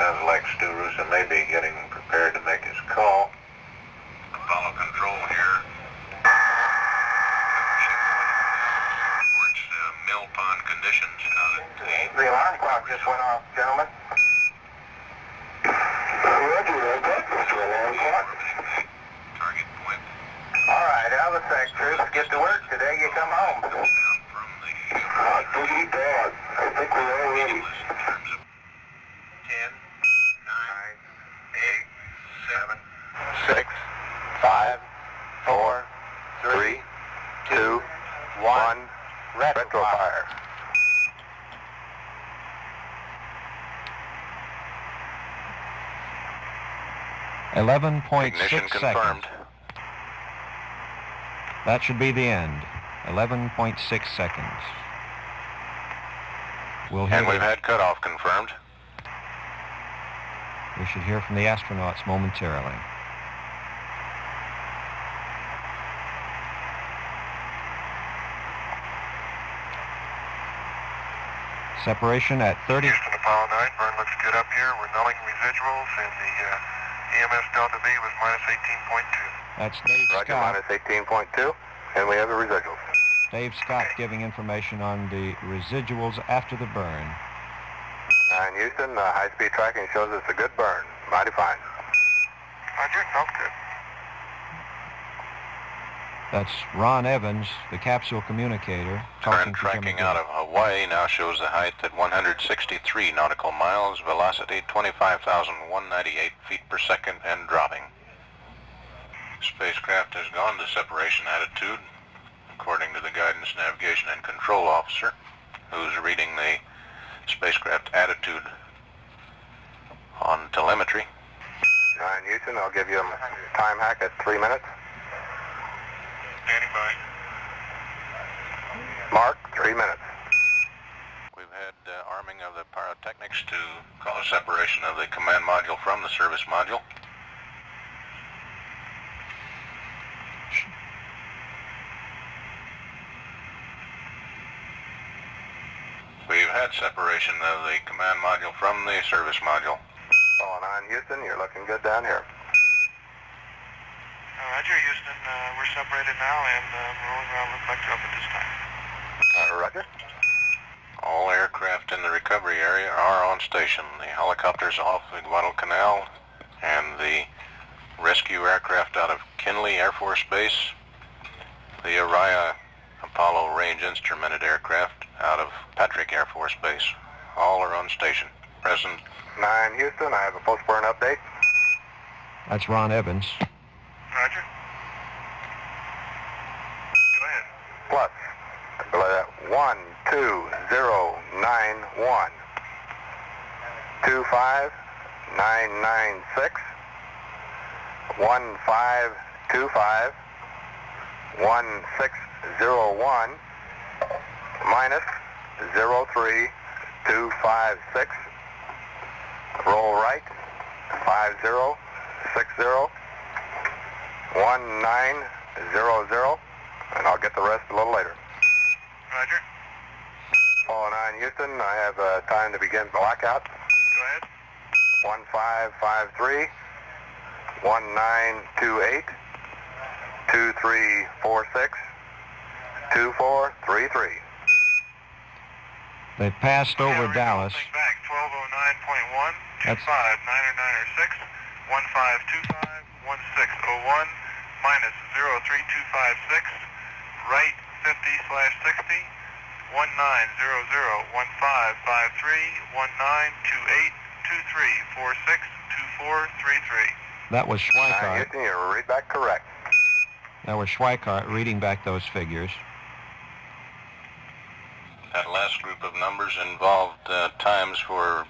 Sounds like Stu Russo may be getting prepared to make his call. Apollo Control here. Reports mill pond conditions out at The alarm clock just went off, gentlemen. Roger, that's the alarm clock. Target point. All right, Alpha Sec troops, get to work. Today you come home. Down from the Boogie dog. I think we're all ready. in terms of 10, 9, 8, 7, 6, 5, 4, 3, 2, 1. Retrofire. Ignition 11.6 confirmed. seconds. That should be the end. 11.6 seconds. We'll hear And we've had cutoff confirmed. we should hear from the astronauts momentarily. Separation at 30. Houston Apollo 9, burn looks good up here. We're nulling residuals, and the EMS Delta V was minus 18.2. That's Dave Roger, Scott. minus 18.2. And we have the residuals. Dave Scott giving information on the residuals after the burn. 9 Houston, high-speed tracking shows us a good burn. Mighty fine. Roger, felt good. That's Ron Evans, the capsule communicator, talking Current to Jimmy tracking Gill. out of Hawaii now shows the height at 163 nautical miles, velocity 25,198 feet per second, and dropping. Spacecraft has gone to separation attitude, according to the guidance, navigation, and control officer, who's reading the spacecraft attitude on telemetry. 9 Houston, I'll give you a time hack at 3 minutes. Standing by. Mark, 3 minutes. We've had arming of the pyrotechnics to cause separation of the command module from the service module. We've had separation of the command module from the service module. Apollo 9 Houston, you're looking good down here. Roger, Houston. We're separated now and rolling around reflector up at this time. Roger. All aircraft in the recovery area are on station. The helicopters off the Guadalcanal and the rescue aircraft out of Kinley Air Force Base, the Araya Apollo range instrumented aircraft out of Patrick Air Force Base. All are on station. Present. 9 Houston, I have a post-burn update. That's Ron Evans. Roger. Go ahead. Plus, 12091 25996 1525 1601 minus 03256. Roll right 5060 1900, and I'll get the rest a little later. Roger. Apollo 9 Houston, I have time to begin blackout. Go ahead. 1553 1928 2346 2433. They passed over Dallas. Back 1209.1 That's 25 906 1525 1601 minus 03256 right 50/60 1900 1553 1928 2346 2433. that was 9 Schweikart. Houston, you read back correct. That was Schweikart reading back those figures. That last group of numbers involved times for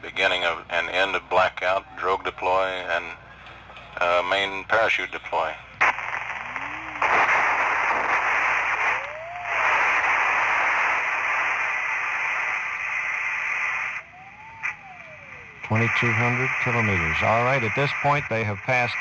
beginning of and end of blackout, drogue deploy, and main parachute deploy. $2,200 kilometers. All right, at this point they have passed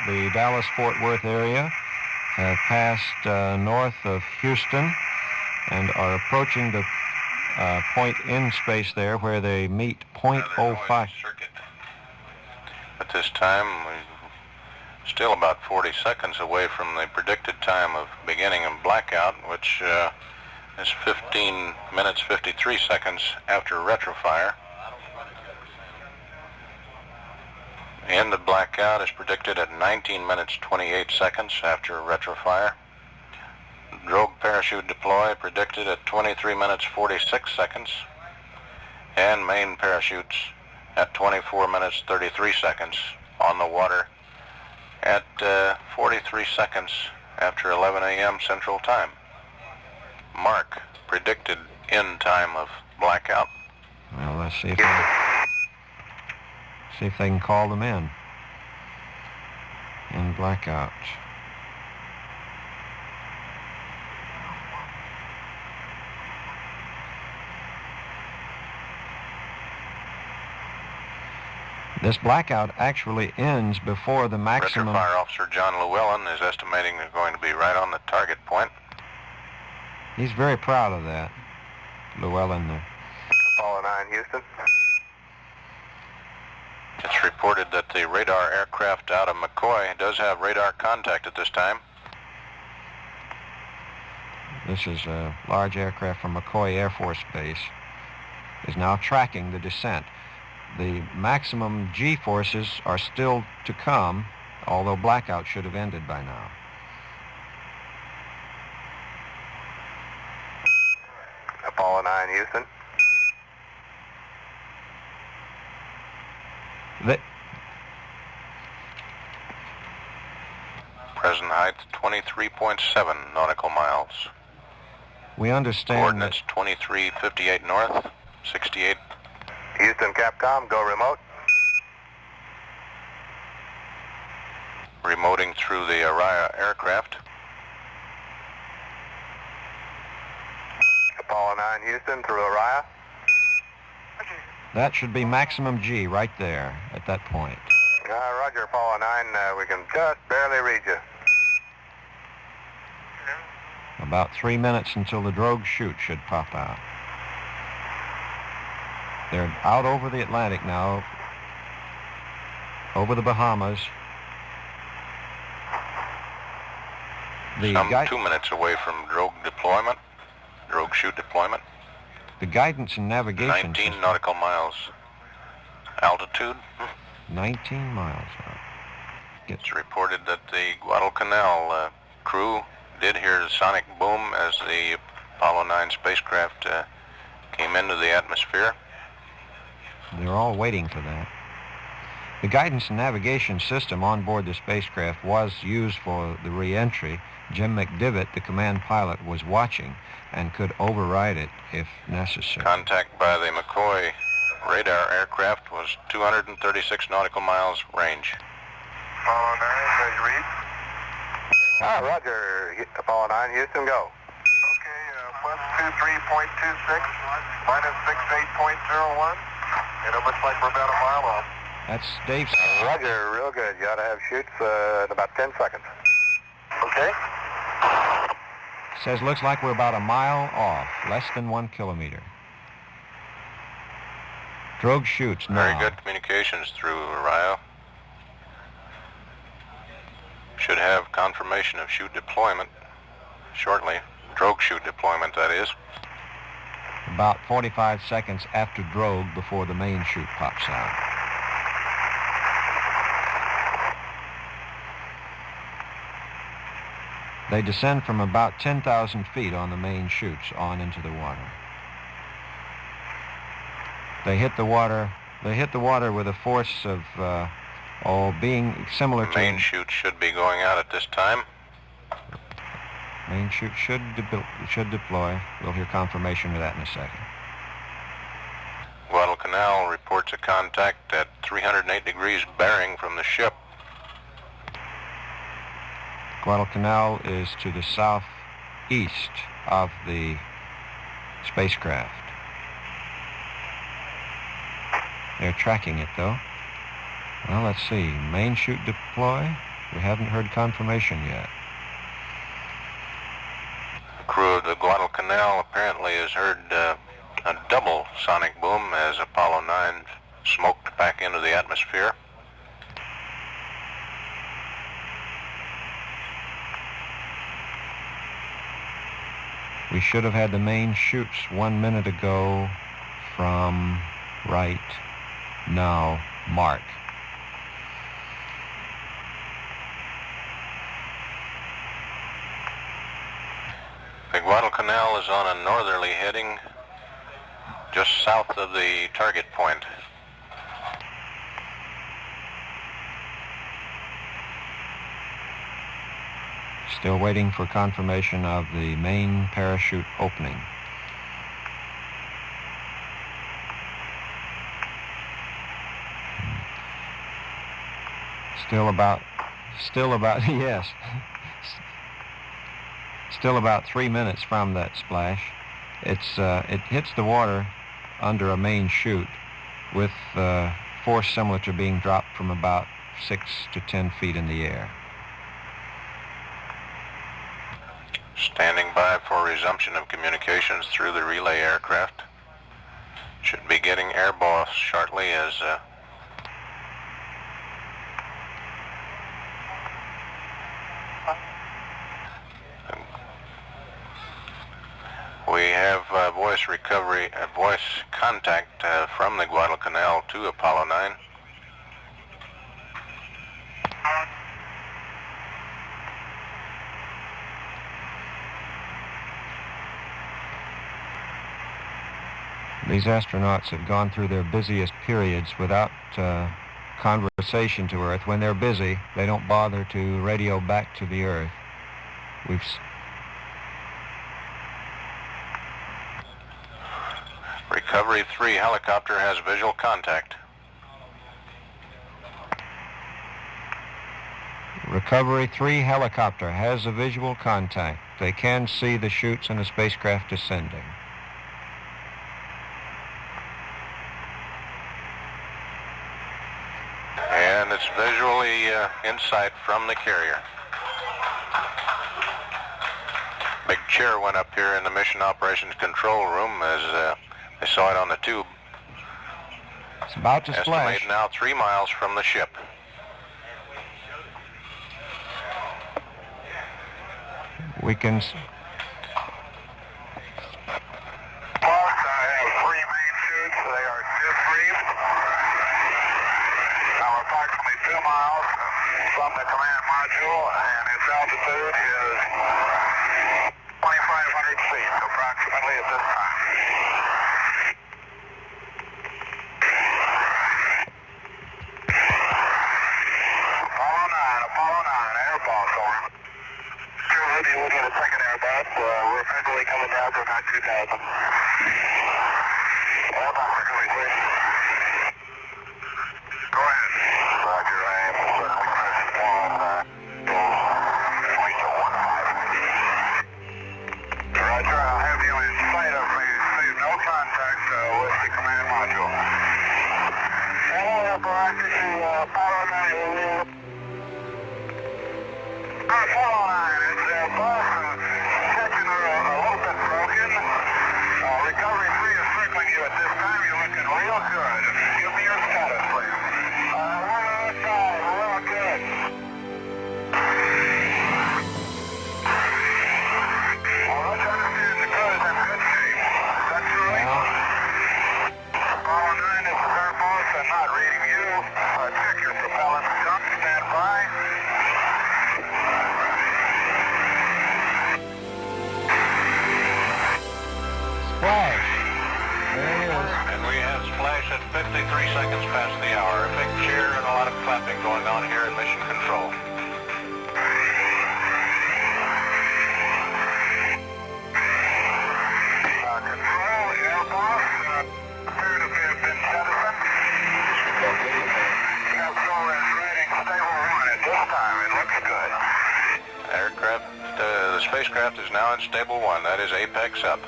the Dallas-Fort Worth area, have passed north of Houston, and are approaching the point in space there where they meet Another noise .05. circuit. this time. We're still about 40 seconds away from the predicted time of beginning of blackout, which is 15 minutes 53 seconds after retrofire. End of blackout is predicted at 19 minutes 28 seconds after retrofire. Drogue parachute deploy predicted at 23 minutes 46 seconds. And main parachutes at 24 minutes 33 seconds on the water at 43 seconds after 11 a.m. Central Time. Mark, predicted end time of blackout. Well, let's see if they can call them in blackout. This blackout actually ends before the maximum. Retrofire Officer John Llewellyn is estimating they're going to be right on the target point. He's very proud of that, Llewellyn. Apollo 9, Houston. It's reported that the radar aircraft out of McCoy does have radar contact at this time. This is a large aircraft from McCoy Air Force Base. Is now tracking the descent. The maximum G-forces are still to come, although blackout should have ended by now. Apollo 9, Houston. Present height 23.7 nautical miles. We understand Coordinates 2358 north, 68. Houston Capcom, go remote. Remoting through the Araya aircraft. Apollo 9, Houston, through Araya. that should be maximum G right there at that point. Roger, Apollo 9, we can just barely read you. About 3 minutes until the drogue chute should pop out. They're out over the Atlantic now, over the Bahamas. Some 2 minutes away from drogue deployment, drogue chute deployment. The guidance and navigation 19 system. nautical miles altitude. 19 miles out. It's reported that the Guadalcanal crew did hear the sonic boom as the Apollo 9 spacecraft came into the atmosphere. They're all waiting for that. The guidance and navigation system on board the spacecraft was used for the re-entry. Jim McDivitt, the command pilot, was watching and could override it if necessary. Contact by the McCoy radar aircraft was 236 nautical miles range. Apollo 9, you read? Roger, Apollo 9, Houston, go. Okay, plus 23.26, minus 68.01, and it looks like we're about a mile off. That's Dave. Roger, real good. You ought to have shoots in about 10 seconds. Okay. Says looks like we're about a mile off, less than 1 kilometer. Drogue shoots now. Very good communications through Araya. Should have confirmation of chute deployment shortly. Drogue chute deployment, that is. About 45 seconds after drogue before the main chute pops out. They descend from about 10,000 feet on the main chutes on into the water. They hit the water with a force of being similar to... Main chute should be going out at this time. Main chute should deploy. We'll hear confirmation of that in a second. Guadalcanal reports a contact at 308 degrees bearing from the ship. Guadalcanal is to the southeast of the spacecraft. They're tracking it, though. Well, let's see. Main chute deploy? We haven't heard confirmation yet. The crew of the Guadalcanal apparently has heard a double sonic boom as Apollo 9 smoked back into the atmosphere. We should have had the main chutes 1 minute ago from right now mark. The Guadalcanal is on a northerly heading just south of the target point. Still waiting for confirmation of the main parachute opening. Still about, yes. Still about 3 minutes from that splash. It hits the water under a main chute with force similar to being dropped from about 6 to 10 feet in the air. Standing by for resumption of communications through the relay aircraft. Should be getting air boss shortly as we have voice recovery, voice contact from the Guadalcanal to Apollo 9. These astronauts have gone through their busiest periods without conversation to Earth. When they're busy, they don't bother to radio back to the Earth. Recovery 3 helicopter has visual contact. Recovery 3 helicopter has a visual contact. They can see the chutes and the spacecraft descending. And it's visually in sight from the carrier. Big chair went up here in the Mission Operations Control Room as they saw it on the tube. It's about to splash. Estimate now 3 miles from the ship. We can... Boss, I have 3 main chutes. They are disbriefed. Now approximately 2 miles from the command module, and its altitude is 2,500 feet, approximately at this time. Apollo 9, air boss, over. We'll get a second air boss. We're effectively coming down to about 2,000. Air boss, recovery 3. Go ahead. Roger, I am certainly pressing 1. Roger, I'll have you in sight of me. No contact with the command module. Hello, Roger, Apollo 9. Apollo 9, it's Boston. Section are a little bit broken. Recovery 3 is circling you at this time. You're looking real good. Give me your status, please. We're outside. Real good. Well, let's understand the crew is in good shape. That's right. Apollo 9, this is Air Boss. I'm not reading you. Check your propellants. Don't stand by. Splash! There it is. And we have splash at 53 seconds past the hour. A big cheer and a lot of clapping going on here in Mission Control. Control, Air Boss. Appear to have been jettisoned. Control is rating stable 1 at this time. It looks good. Aircraft, the spacecraft is now in stable 1. That is apex up.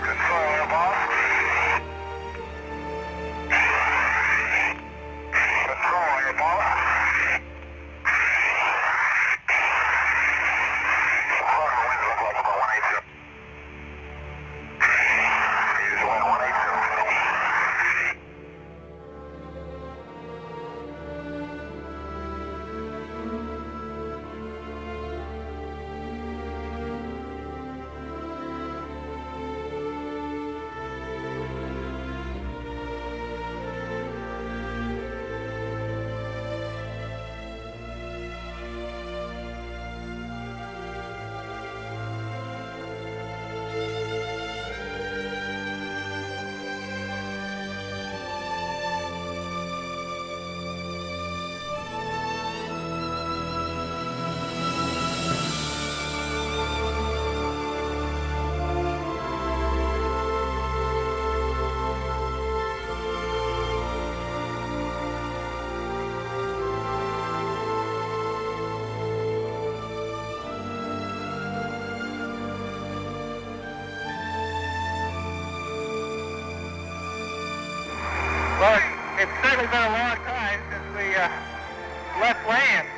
Control, Air Boss. Control, Air Boss. Florida winds look like about 180. Usually 180. Well, it's certainly been a long time since we left land.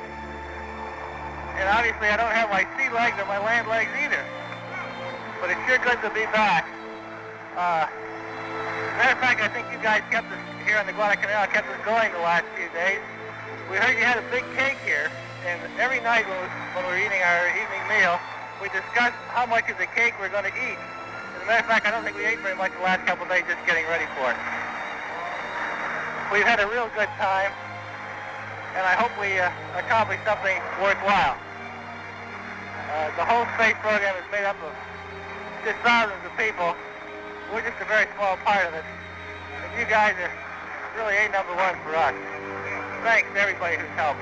And obviously I don't have my sea legs or my land legs either. But it's sure good to be back. Matter of fact, I think you guys kept us here on the Guadalcanal, kept us going the last few days. We heard you had a big cake here, and every night when we were eating our evening meal, we discussed how much of the cake we're going to eat. As a matter of fact, I don't think we ate very much the last couple of days just getting ready for it. We've had a real good time, and I hope we accomplished something worthwhile. The whole space program is made up of just thousands of people. We're just a very small part of it. And you guys are really A number one for us. Thanks to everybody who's helped.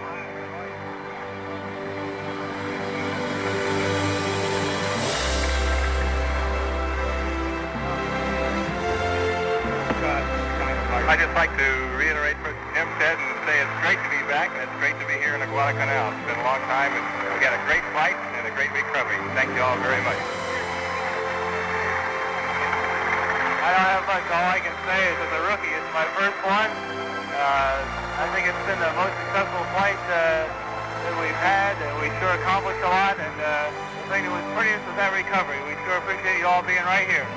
I'd just like to reiterate what Jim said and say it's great to be back, and it's great to be here in the Guadalcanal. It's been a long time, and we got a great flight and a great recovery. Thank you all very much. I don't have much. All I can say is as a rookie, it's my first one. I think it's been the most successful flight that we've had, and we sure accomplished a lot, and the thing that was prettiest was that recovery. We sure appreciate you all being right here.